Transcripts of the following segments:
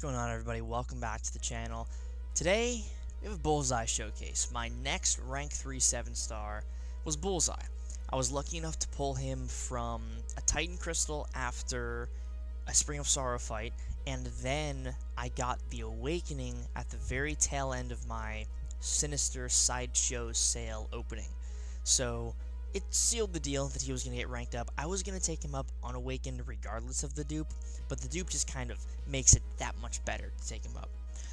going on, everybody? Welcome back to the channel. Today, we have a Bullseye showcase. My next rank 3 7-star was Bullseye. I was lucky enough to pull him from a Titan Crystal after a Spring of Sorrow fight, and then I got the Awakening at the very tail end of my Sinister Sideshow sale opening. So, it sealed the deal that he was going to get ranked up. I was going to take him up unawakened regardless of the dupe, but the dupe just kind of makes it that much better to take him up.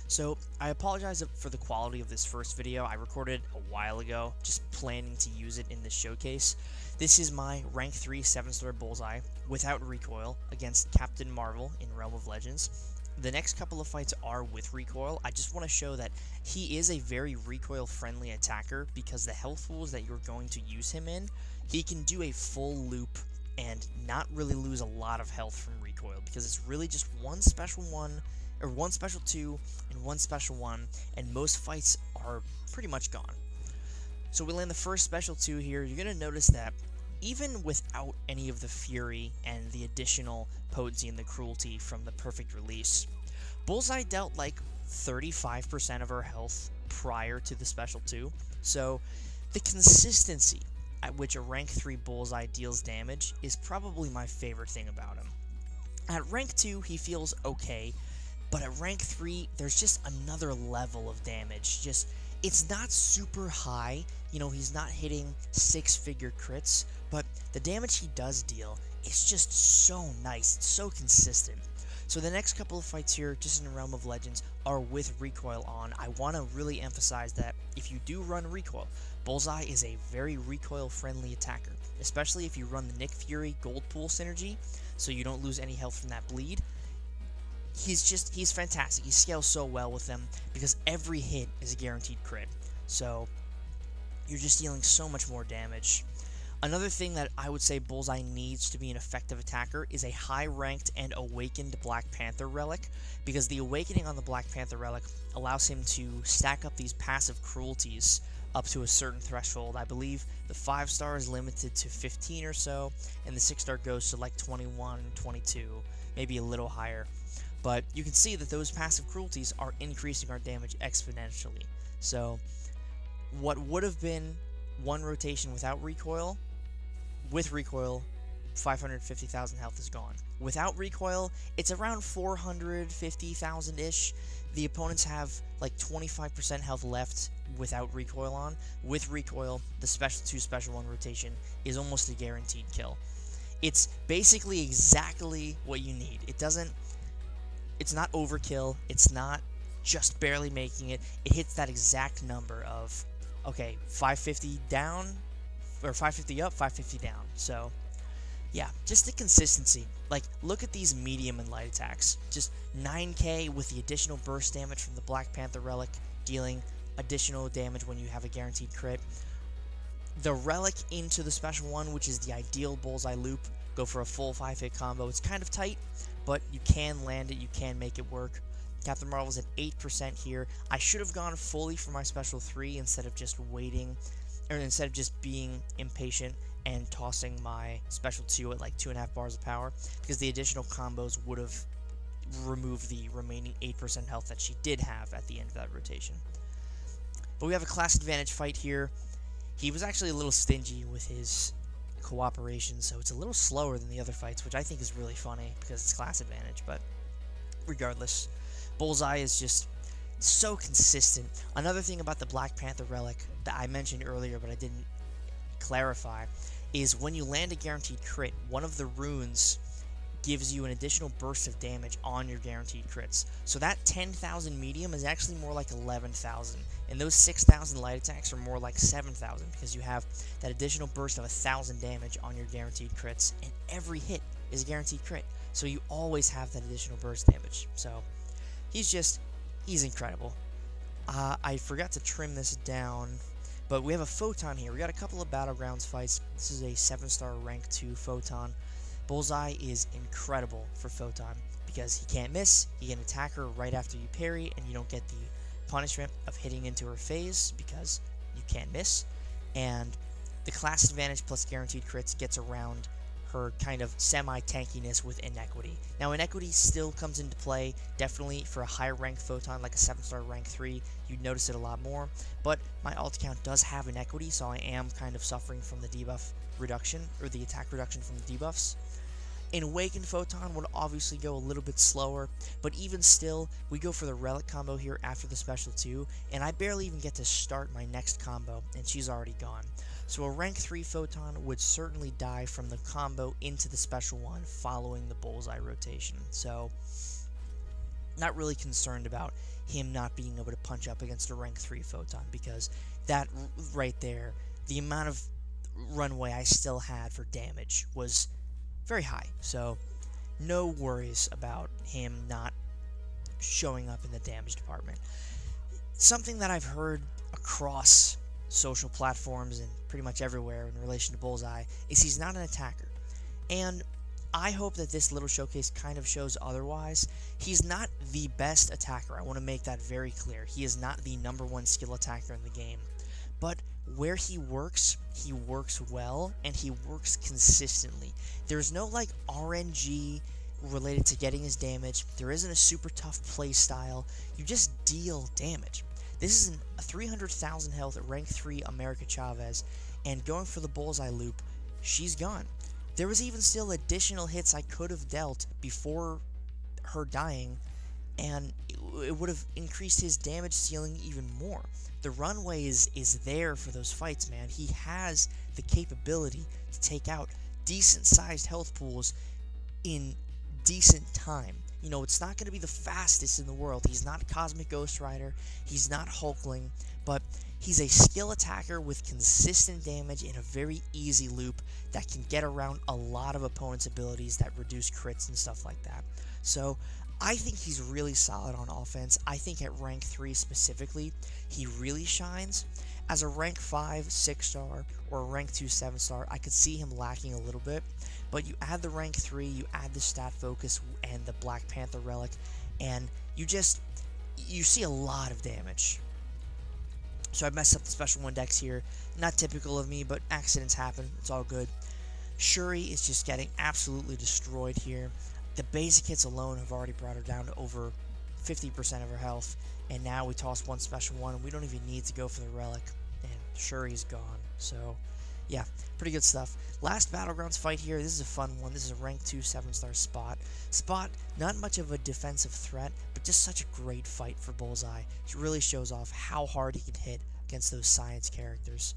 So, I apologize for the quality of this first video. I recorded a while ago, just planning to use it in this showcase. This is my rank 3 7-star Bullseye without recoil against Captain Marvel in Realm of Legends. The next couple of fights are with recoil. I just want to show that he is a very recoil-friendly attacker because the health pools that you're going to use him in, he can do a full loop and not really lose a lot of health from recoil because it's really just one special 1, or one special 2, and one special 1, and most fights are pretty much gone. So we land the first special 2 here. You're going to notice that even without any of the fury and the additional potency and the cruelty from the perfect release, Bullseye dealt like 35% of her health prior to the special 2, so the consistency at which a rank 3 Bullseye deals damage is probably my favorite thing about him. At rank 2 he feels okay, but at rank 3 there's just another level of damage. It's not super high, you know, he's not hitting 6-figure crits, but the damage he does deal is just so nice, it's so consistent. So the next couple of fights here, just in Realm of Legends, are with recoil on. I want to really emphasize that if you do run recoil, Bullseye is a very recoil-friendly attacker, especially if you run the Nick Fury Gold Pool synergy, so you don't lose any health from that bleed. He's fantastic. He scales so well with them because every hit is a guaranteed crit. So you're just dealing so much more damage. Another thing that I would say Bullseye needs to be an effective attacker is a high-ranked and awakened Black Panther relic, because the awakening on the Black Panther relic allows him to stack up these passive cruelties up to a certain threshold. I believe the 5-star is limited to 15 or so, and the 6-star goes to like 21, 22, maybe a little higher. But you can see that those passive cruelties are increasing our damage exponentially. So what would have been one rotation without recoil, with recoil, 550,000 health is gone. Without recoil, it's around 450,000-ish. The opponents have like 25% health left without recoil on. With recoil, the special 2, special 1 rotation is almost a guaranteed kill. It's basically exactly what you need. It's not overkill, it's not just barely making it. It hits that exact number of, okay, 550 down, or 550 up, 550 down. So, yeah, just the consistency. Like, look at these medium and light attacks. Just 9k with the additional burst damage from the Black Panther relic, dealing additional damage when you have a guaranteed crit. The relic into the special 1, which is the ideal Bullseye loop, go for a full 5-hit combo. It's kind of tight, but you can land it, you can make it work. Captain Marvel's at 8% here. I should have gone fully for my special 3 instead of just waiting, or instead of just being impatient and tossing my special 2 at like 2.5 bars of power, because the additional combos would have removed the remaining 8% health that she did have at the end of that rotation. But we have a class advantage fight here. He was actually a little stingy with his cooperation, so it's a little slower than the other fights, which I think is really funny because it's class advantage, but regardless, Bullseye is just so consistent. Another thing about the Black Panther relic that I mentioned earlier but I didn't clarify is when you land a guaranteed crit, one of the runes gives you an additional burst of damage on your guaranteed crits. So that 10,000 medium is actually more like 11,000, and those 6,000 light attacks are more like 7,000 because you have that additional burst of 1,000 damage on your guaranteed crits, and every hit is a guaranteed crit. So you always have that additional burst damage. So he's incredible. I forgot to trim this down, but we have a Photon here. We got a couple of Battlegrounds fights. This is a 7-star rank 2 Photon. Bullseye is incredible for Photon because he can't miss, he can attack her right after you parry, and you don't get the punishment of hitting into her phase because you can't miss. And the class advantage plus guaranteed crits gets around her kind of semi-tankiness with Inequity. Now, Inequity still comes into play, definitely for a higher ranked Photon, like a 7-star rank 3, you'd notice it a lot more, but my alt account does have Inequity, so I am kind of suffering from the debuff reduction, or the attack reduction from the debuffs. An Awakened Photon would obviously go a little bit slower, but even still, we go for the Relic combo here after the Special 2, and I barely even get to start my next combo, and she's already gone. So a rank 3 Photon would certainly die from the combo into the Special 1 following the Bullseye rotation. So, not really concerned about him not being able to punch up against a rank 3 Photon, because that right there, the amount of runway I still had for damage was very high, so no worries about him not showing up in the damage department. Something that I've heard across social platforms and pretty much everywhere in relation to Bullseye is he's not an attacker, and I hope that this little showcase kind of shows otherwise. He's not the best attacker, I want to make that very clear. He is not the #1 skill attacker in the game, but where he works well, and he works consistently. There's no like RNG related to getting his damage. There isn't a super tough play style. You just deal damage. This is a 300,000 health rank 3 America Chavez, and going for the Bullseye loop, she's gone. There was even still additional hits I could have dealt before her dying, and it would have increased his damage ceiling even more. The runway is there for those fights, man. He has the capability to take out decent-sized health pools in decent time. You know, it's not going to be the fastest in the world. He's not Cosmic Ghost Rider. He's not Hulkling. But he's a skill attacker with consistent damage in a very easy loop that can get around a lot of opponents' abilities that reduce crits and stuff like that. So I think he's really solid on offense. I think at rank 3 specifically, he really shines. As a rank 5 6-star or a rank 2 7-star, I could see him lacking a little bit. But you add the rank 3, you add the stat focus and the Black Panther relic, and you see a lot of damage. So I messed up the special 1 decks here. Not typical of me, but accidents happen. It's all good. Shuri is just getting absolutely destroyed here. The basic hits alone have already brought her down to over 50% of her health, and now we toss one special 1, and we don't even need to go for the relic, and Shuri's gone. So, yeah, pretty good stuff. Last Battlegrounds fight here. This is a fun one. This is a rank 2 7-star Spot. Spot, not much of a defensive threat, but just such a great fight for Bullseye. It really shows off how hard he can hit against those science characters.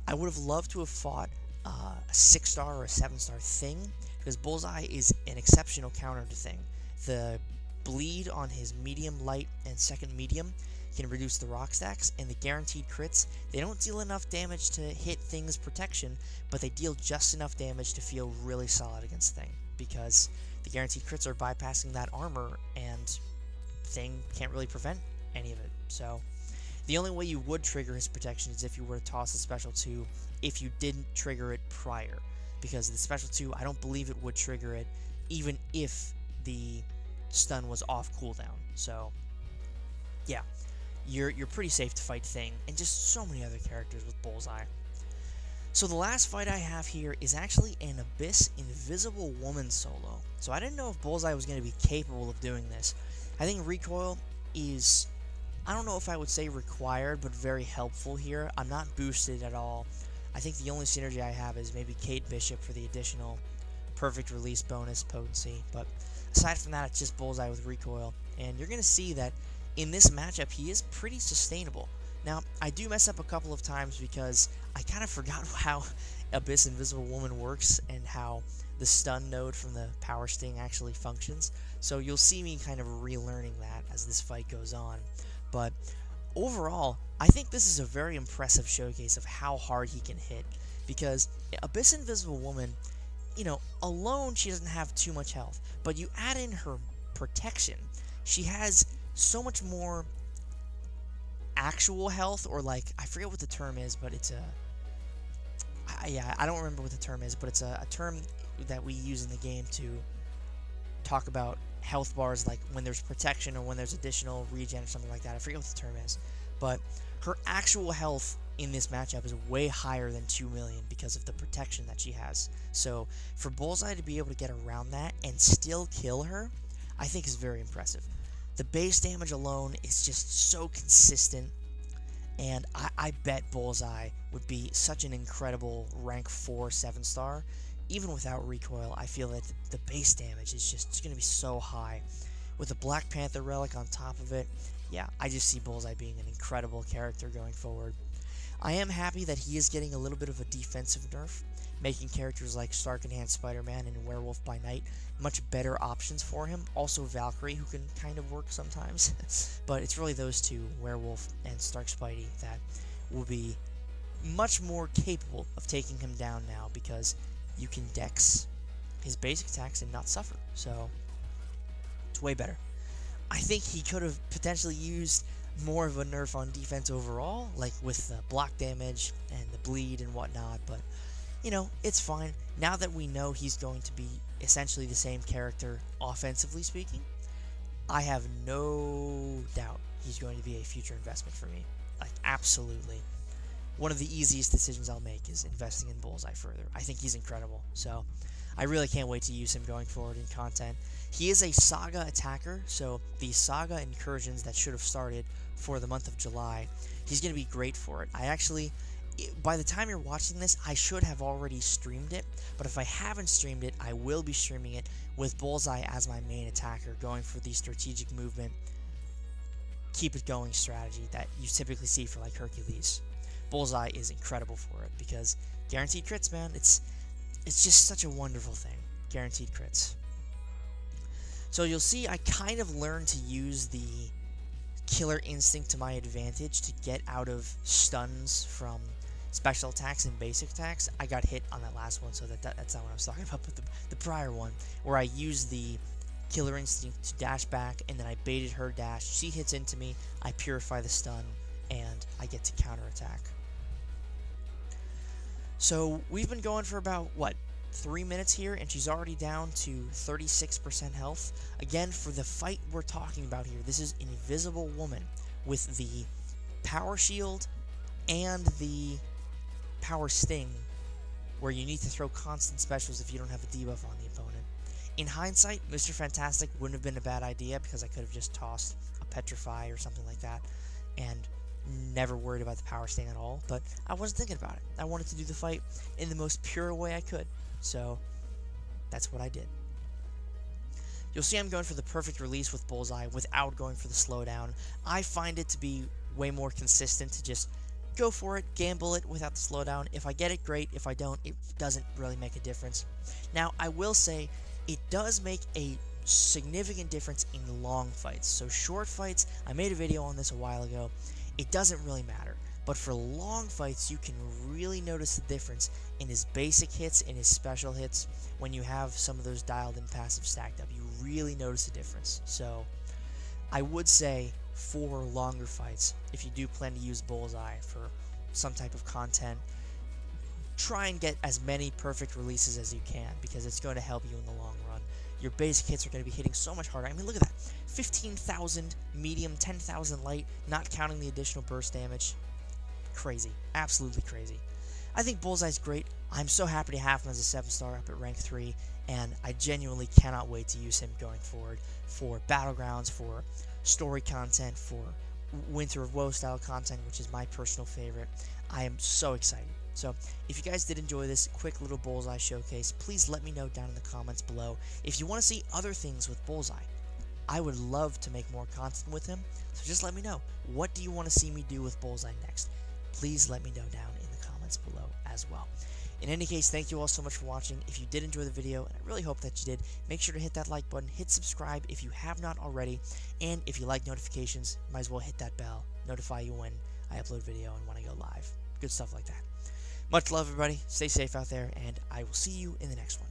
I would have loved to have fought a 6-star or a 7-star Thing, because Bullseye is an exceptional counter to Thing. The bleed on his medium, light, and second medium can reduce the rock stacks, and the guaranteed crits, they don't deal enough damage to hit Thing's protection, but they deal just enough damage to feel really solid against Thing, because the guaranteed crits are bypassing that armor, and Thing can't really prevent any of it. So the only way you would trigger his protection is if you were to toss a special 2 if you didn't trigger it prior, because the special 2, I don't believe it would trigger it even if the stun was off cooldown. So yeah, you're pretty safe to fight Thing, and just so many other characters with Bullseye. So the last fight I have here is actually an Abyss Invisible Woman solo. So I didn't know if Bullseye was going to be capable of doing this. I think recoil is, I don't know if I would say required, but very helpful here. I'm not boosted at all. I think the only synergy I have is maybe Kate Bishop for the additional perfect release bonus potency, but aside from that, it's just Bullseye with recoil, and you're going to see that in this matchup, he is pretty sustainable. Now, I do mess up a couple of times because I kind of forgot how Abyss Invisible Woman works and how the stun node from the Power Sting actually functions, so you'll see me kind of relearning that as this fight goes on. But overall, I think this is a very impressive showcase of how hard he can hit, because Abyss Invisible Woman, you know, alone she doesn't have too much health, but you add in her protection, she has so much more actual health, or like, I forget what the term is, but it's I don't remember what the term is, but it's a term that we use in the game to talk about health bars, like when there's protection or when there's additional regen or something like that. I forget what the term is, but her actual health in this matchup is way higher than 2 million because of the protection that she has. So for Bullseye to be able to get around that and still kill her, I think is very impressive. The base damage alone is just so consistent, and I bet Bullseye would be such an incredible rank 4 7-star. Even without recoil, I feel that the base damage is just going to be so high. With the Black Panther relic on top of it, yeah, I just see Bullseye being an incredible character going forward. I am happy that he is getting a little bit of a defensive nerf, making characters like Stark-Enhanced Spider-Man and Werewolf by Night much better options for him. Also Valkyrie, who can kind of work sometimes. But it's really those two, Werewolf and Stark Spidey, that will be much more capable of taking him down now, because you can dex his basic attacks and not suffer. So it's way better. I think he could have potentially used more of a nerf on defense overall, like with the block damage and the bleed and whatnot, but you know, it's fine. Now that we know he's going to be essentially the same character offensively speaking, I have no doubt he's going to be a future investment for me. Like, absolutely. One of the easiest decisions I'll make is investing in Bullseye further. I think he's incredible, so I really can't wait to use him going forward in content. He is a Saga attacker, so the Saga incursions that should have started for the month of July, he's going to be great for it. I actually, by the time you're watching this, I should have already streamed it, but if I haven't streamed it, I will be streaming it with Bullseye as my main attacker, going for the strategic movement, keep it going strategy that you typically see for like Hercules. Bullseye is incredible for it because guaranteed crits, man. It's just such a wonderful thing. Guaranteed crits. So you'll see I kind of learned to use the Killer Instinct to my advantage to get out of stuns from special attacks and basic attacks. I got hit on that last one, so that's not what I was talking about, but the prior one, where I used the Killer Instinct to dash back, and then I baited her dash. She hits into me, I purify the stun, and I get to counterattack. So we've been going for about, what, 3 minutes here, and she's already down to 36% health. Again, for the fight we're talking about here, this is Invisible Woman with the Power Shield and the Power Sting, where you need to throw constant specials if you don't have a debuff on the opponent. In hindsight, Mr. Fantastic wouldn't have been a bad idea, because I could have just tossed a Petrify or something like that, and never worried about the Power Sting at all, but I wasn't thinking about it. I wanted to do the fight in the most pure way I could, so that's what I did. You'll see I'm going for the perfect release with Bullseye without going for the slowdown. I find it to be way more consistent to just go for it, gamble it without the slowdown. If I get it, great. If I don't, it doesn't really make a difference. Now, I will say it does make a significant difference in long fights. So short fights, I made a video on this a while ago, it doesn't really matter. But for long fights, you can really notice the difference in his basic hits and his special hits when you have some of those dialed in passive stacked up. You really notice the difference. So I would say for longer fights, if you do plan to use Bullseye for some type of content, try and get as many perfect releases as you can, because it's going to help you in the long run. Your basic hits are going to be hitting so much harder. I mean, look at that. 15,000 medium, 10,000 light, not counting the additional burst damage. Crazy. Absolutely crazy. I think Bullseye's great. I'm so happy to have him as a 7-star up at rank 3, and I genuinely cannot wait to use him going forward for Battlegrounds, for story content, for Winter of Woe style content, which is my personal favorite. I am so excited. So, if you guys did enjoy this quick little Bullseye showcase, please let me know down in the comments below. If you want to see other things with Bullseye, I would love to make more content with him, so just let me know. What do you want to see me do with Bullseye next? Please let me know down in the comments below as well. In any case, thank you all so much for watching. If you did enjoy the video, and I really hope that you did, make sure to hit that like button, hit subscribe if you have not already, and if you like notifications, might as well hit that bell, notify you when I upload video and when I go live. Good stuff like that. Much love, everybody. Stay safe out there, and I will see you in the next one.